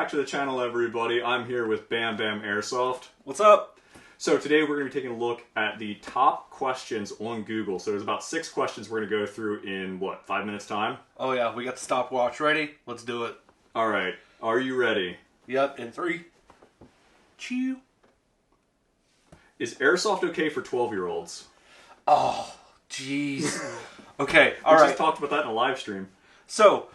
back to the channel, everybody. I'm here with Bam Bam Airsoft. What's up? So today we're going to be taking a look at the top questions on Google. So there's about 6 questions we're going to go through in, 5 minutes time? Oh yeah, we got the stopwatch ready. Let's do it. Alright, are you ready? Yep, in 3. Chew. Is Airsoft okay for 12-year-olds? Oh, jeez. Okay, We alright. just talked about that in a live stream. So,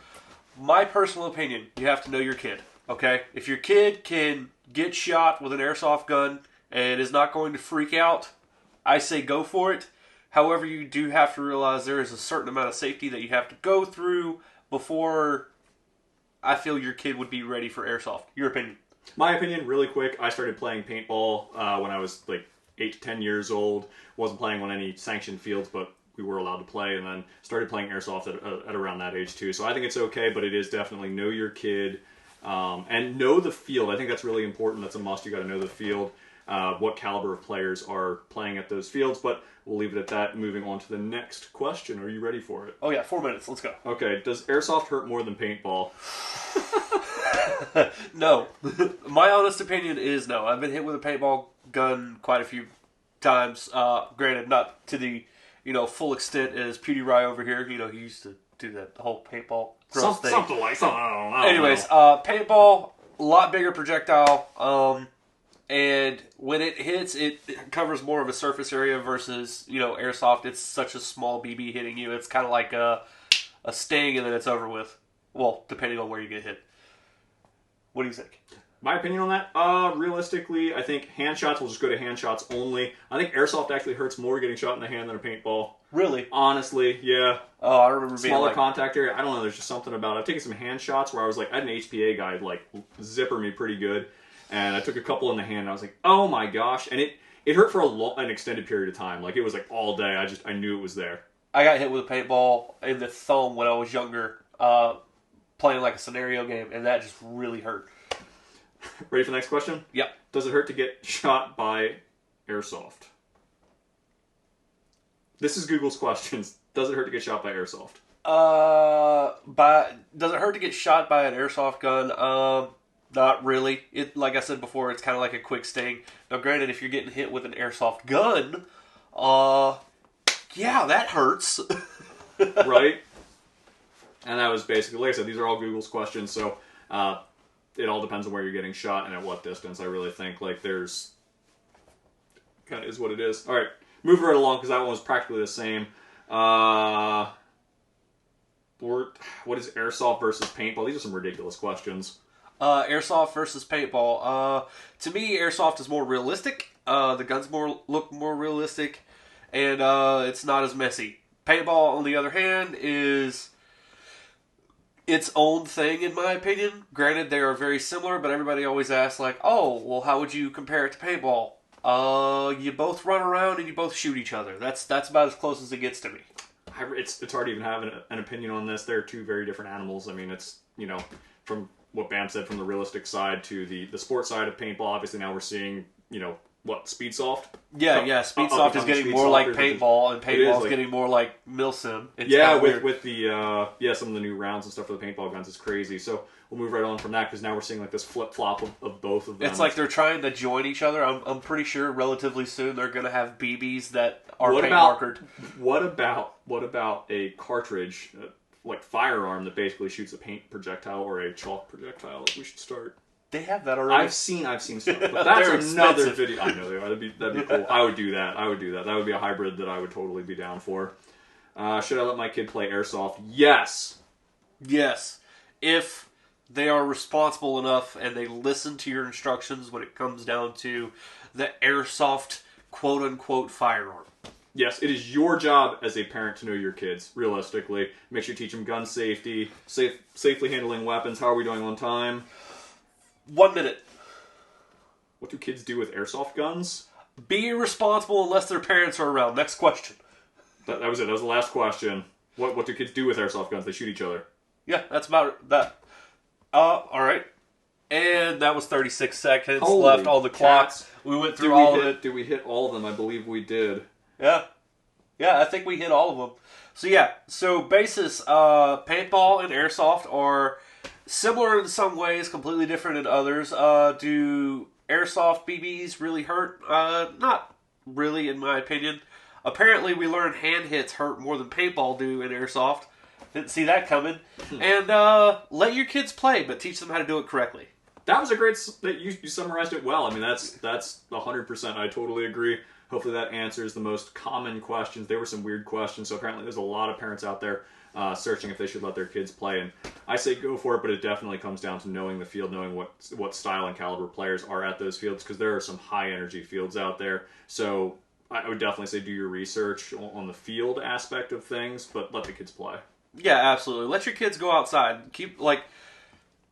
my personal opinion, you have to know your kid, okay? If your kid can get shot with an airsoft gun and is not going to freak out, I say go for it. However, you do have to realize there is a certain amount of safety that you have to go through before I feel your kid would be ready for airsoft. Your opinion? My opinion, really quick, I started playing paintball when I was 8 to 10 years old. Wasn't playing on any sanctioned fields, but we were allowed to play, and then started playing airsoft at around that age too. So I think it's okay, but it is definitely know your kid and know the field. I think that's really important. That's a must. You got to know the field, what caliber of players are playing at those fields. But we'll leave it at that. Moving on to the next question. Are you ready for it? Oh yeah, 4 minutes. Let's go. Okay. Does airsoft hurt more than paintball? No. My honest opinion is no. I've been hit with a paintball gun quite a few times. Granted, not to the full extent as PewDiePie over here. He used to do that whole paintball thing. Something like something. I don't Anyways, know. paintball, a lot bigger projectile. And when it hits, it covers more of a surface area versus airsoft. It's such a small BB hitting you. It's kind of like a sting, and then it's over with. Well, depending on where you get hit. What do you think? My opinion on that, realistically, I think hand shots will just go to hand shots only. I think airsoft actually hurts more getting shot in the hand than a paintball. Really? Honestly, yeah. Oh, I remember being Smaller contact area. I don't know. There's just something about it. I've taken some hand shots where I was I had an HPA guy zipper me pretty good, and I took a couple in the hand. And I was like, oh my gosh, and it hurt for an extended period of time. It was all day. I knew it was there. I got hit with a paintball in the thumb when I was younger, playing a scenario game, and that just really hurt. Ready for the next question? Yep. Does it hurt to get shot by airsoft? This is Google's questions. Does it hurt to get shot by airsoft? Does it hurt to get shot by an airsoft gun? Not really. Like I said before, it's kind of like a quick sting. Now, granted, if you're getting hit with an airsoft gun, yeah, that hurts. Right? And that was basically, like I said, these are all Google's questions, so it all depends on where you're getting shot and at what distance. I really think there's kind of is what it is. All right, moving right along because that one was practically the same. What is airsoft versus paintball? These are some ridiculous questions. Airsoft versus paintball. To me, airsoft is more realistic. The guns look more realistic, and it's not as messy. Paintball, on the other hand, is its own thing, in my opinion. Granted, they are very similar, but everybody always asks, oh, well, how would you compare it to paintball? You both run around and you both shoot each other. That's about as close as it gets to me. It's hard to even have an opinion on this. They're two very different animals. I mean, it's, from what Bam said, from the realistic side to the sports side of paintball. Obviously, now we're seeing, Speed Soft? Yeah, Speed Soft is getting more like paintball, and paintball is getting more like Milsim. With the some of the new rounds and stuff for the paintball guns is crazy. So we'll move right on from that because now we're seeing this flip flop of both of them. It's like they're trying to join each other. I'm pretty sure relatively soon they're going to have BBs that are paint markered. What about a cartridge, firearm that basically shoots a paint projectile or a chalk projectile? We should start. They have that already. I've seen stuff, but that's another video. I know they are. That'd be cool. I would do that. That would be a hybrid that I would totally be down for. Should I let my kid play airsoft? Yes. Yes. If they are responsible enough and they listen to your instructions when it comes down to the airsoft quote-unquote firearm. Yes, it is your job as a parent to know your kids, realistically. Make sure you teach them gun safety, safely handling weapons. How are we doing on time? 1 minute. What do kids do with airsoft guns? Be irresponsible unless their parents are around. Next question. That was it. That was the last question. What do kids do with airsoft guns? They shoot each other. Yeah, that's about that. Alright. And that was 36 seconds Holy left on the clock. cats. We went through all of it. Did we hit all of them? I believe we did. Yeah. Yeah, I think we hit all of them. So yeah, basis, paintball and airsoft are Similar in some ways, completely different in others. Do airsoft BBs really hurt? Not really, in my opinion. Apparently, we learned hand hits hurt more than paintball do in airsoft. Didn't see that coming. And let your kids play, but teach them how to do it correctly. That was a great. You summarized it well. I mean, that's 100%. I totally agree. Hopefully, that answers the most common questions. There were some weird questions, so apparently, there's a lot of parents out there searching if they should let their kids play. And I say go for it, but it definitely comes down to knowing the field, knowing what style and caliber players are at those fields, because there are some high energy fields out there. So I would definitely say do your research on the field aspect of things, but let the kids play. Yeah, absolutely. Let your kids go outside. Keep, like,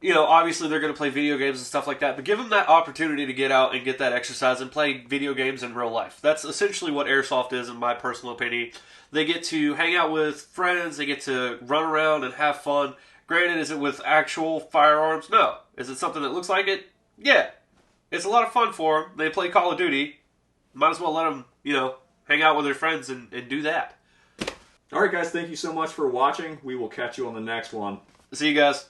you know, obviously they're going to play video games and stuff like that, but give them that opportunity to get out and get that exercise and play video games in real life. That's essentially what airsoft is, in my personal opinion. They get to hang out with friends, they get to run around and have fun. Granted, is it with actual firearms? No. Is it something that looks like it? Yeah. It's a lot of fun for them. They play Call of Duty. Might as well let them, you know, hang out with their friends and do that. All right, guys, thank you so much for watching. We will catch you on the next one. See you guys.